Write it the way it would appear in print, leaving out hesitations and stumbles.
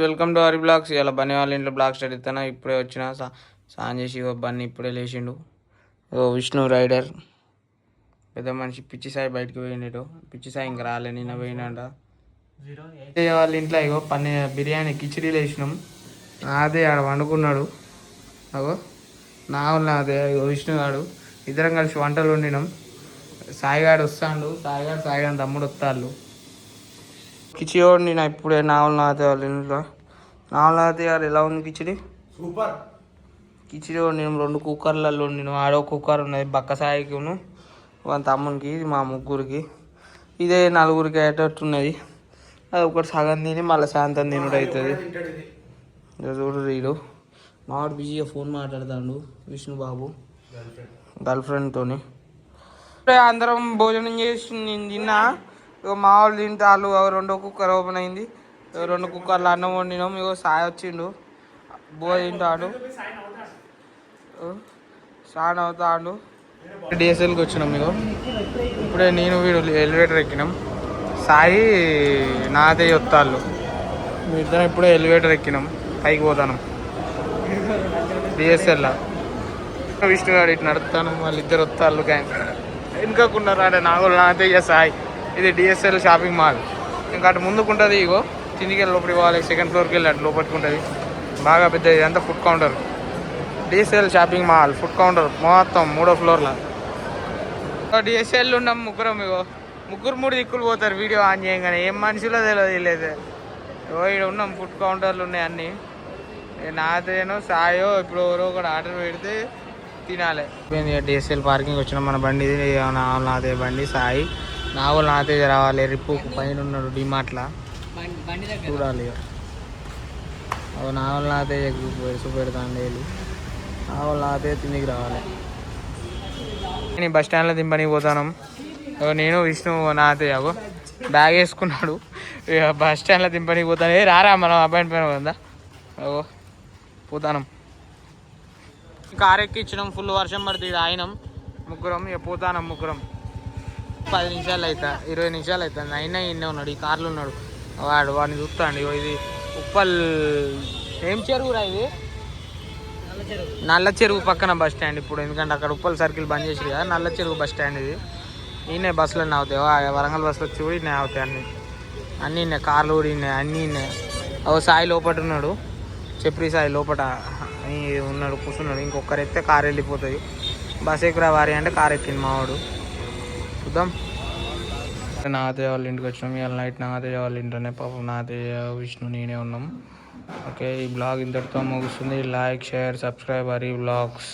Welcome to Hari blogs. ఇలా బన్నీ వాళ్ళ ఇంట్లో బ్లాగ్ స్టార్ట్ ఇస్తాను. ఇప్పుడే వచ్చిన స్నానం చేసి బన్నీ ఇప్పుడే లేచిండు. విష్ణు రైడర్ పెద్ద మనిషి పిచ్చి సాయి బయటకు పోయిండు. పిచ్చి సాయి ఇంకా రాలే, నిన్న పోయినంట. వాళ్ళ ఇంట్లో ఇగో బిర్యానీ కిచిడీలు వేసినాం. అదే ఆడ వండుకున్నాడు. అగో నాదే ఇగో విష్ణుగాడు ఇద్దరం కలిసి వంటలు వండినాం. సాయిగాడు వస్తాడు. సాయిగాడు తమ్ముడు వస్తాడు. కిచిడి వండిన ఇప్పుడే నావలనాథ వాళ్ళ ఇంట్లో. నావలనాథ గారు ఎలా ఉంది కిచిడి? సూపర్. కిచిడి వండినాం 2 కుక్కర్లలో వండినాం. ఆడో కుక్కర్ ఉన్నది బక్క సాయికి, వాళ్ళ తమ్మునికి, ఇది మా ముగ్గురికి. ఇదే 4గురికి అయ్యేటట్టు ఉన్నది. అది ఒకటి సగం తిని మళ్ళీ శాంతం తినుడు అవుతుంది. చూడు వీడు మావాడు బిజీగా ఫోన్ మాట్లాడుతాడు విష్ణుబాబు గర్ల్ ఫ్రెండ్తో. అందరం భోజనం చేసి నేను తిన్నా. మా వాళ్ళు తింటారు. 2 కుక్కర్ ఓపెన్ అయింది. 2 కుక్కర్లు అన్నం వండినాం. ఇగో సాయి వచ్చిండు, తింటాడు, స్నానం అవుతాడు. డిఎస్ఎల్కి వచ్చినాం. ఇగో ఇప్పుడే నేను వీడు ఎలివేటర్ ఎక్కినాం. సాయి నాదే వస్తాళ్ళు. మీ ఇద్దరం ఇప్పుడే ఎలివేటర్ ఎక్కినాం, పైకి పోతాను డిఎస్ఎల్లా. విష్ణుగాడు ఇటు నడుపుతాను, వాళ్ళిద్దరు వస్తాళ్ళు. వెనుకకున్నారు అంటే నాగోలు నాదే సాయి. ఇది డిఎస్ఎల్ షాపింగ్ మాల్. ఇంకా అటు ముందుకుంటుంది. ఇగో కిందికి వెళ్ళి లోపలికి పోవాలి. 2nd ఫ్లోర్కి వెళ్ళి అటు లోపలికి ఉంటుంది. బాగా పెద్ద ఇదంతా food counter. DSL shopping mall food counter మొత్తం 3వ ఫ్లోర్లో. డిఎస్ఎల్ ఉన్నాం ముగ్గురం. ఇగో ముగ్గురు 3 దిక్కులు పోతారు వీడియో ఆన్ చేయగానే. ఏం మనుషులో తెలియదు. ఇక్కడ ఉన్నాం. ఫుడ్ కౌంటర్లు ఉన్నాయి అన్నీ. నాదేనో సాయో ఇప్పుడు ఎవరో ఒకటి ఆర్డర్ పెడితే తినాలి. డిఎస్ఎల్ పార్కింగ్ వచ్చినాం. మన బండి నాదే బండి సాయి. నావల్ నాతే రావాలి. రిప్పు పైన ఉన్నాడు డిమార్ట్లా, చూడాలి. నావల్ నాతే పెడతాను డైలీ. నావల్ నాతే తిండికి రావాలి. నేను బస్ స్టాండ్లో దింపనికి పోతాను. నేను విష్ణు నాతే అగో బ్యాగ్ వేసుకున్నాడు. బస్ స్టాండ్లో దింపనికి పోతాను. రారా మనం అపాయింట్మెంట్ ఉందా? అగో పోతాను. కారు ఎక్కించినాం. ఫుల్ వర్షం పడుతుంది. ఆయనం ముగ్గురం. ఇక పోతాను ముగ్గురం. 10 నిమిషాలు అవుతా, 20 నిమిషాలు అవుతుంది. అయినా ఇన్నే ఉన్నాడు, ఈ కార్లో ఉన్నాడు. వాడిని చూస్తాండి. ఇది ఉప్పల్ ఏం చెరువురా? ఇది నల్ల చెరువు పక్కన బస్ స్టాండ్ ఇప్పుడు. ఎందుకంటే అక్కడ ఉప్పల్ సర్కిల్ బంద్ చేసారు కదా. నల్ల చెరువు బస్ స్టాండ్ ఇది. ఈయనే బస్సులన్నీ అవుతాయి. వరంగల్ బస్సులు వచ్చి కూడా ఇన్నే అవుతాయి. అన్నీ ఇన్నే కార్లు కూడా ఇన్నే, అన్నీ ఇన్నే. సాయి లోపల ఉన్నాడు. చెప్పి సాయి లోపల ఉన్నాడు, కూర్చున్నాడు. ఇంకొకరు ఎత్తే కారు వెళ్ళిపోతుంది. బస్ ఎక్కురా వారి అంటే కారు ఎక్కింది మావాడు. చూద్దాం. నాగతేజ వాళ్ళ ఇంటికి వచ్చినాం. ఇవాళ నైట్ నాగతేజ వాళ్ళ ఇంట్లోనే. పాపం నాగతేజ విష్ణు నేనే ఉన్నాం. ఓకే, ఈ బ్లాగ్ ఇంతటితో ముగుస్తుంది. Like, share, subscribe Hari blogs.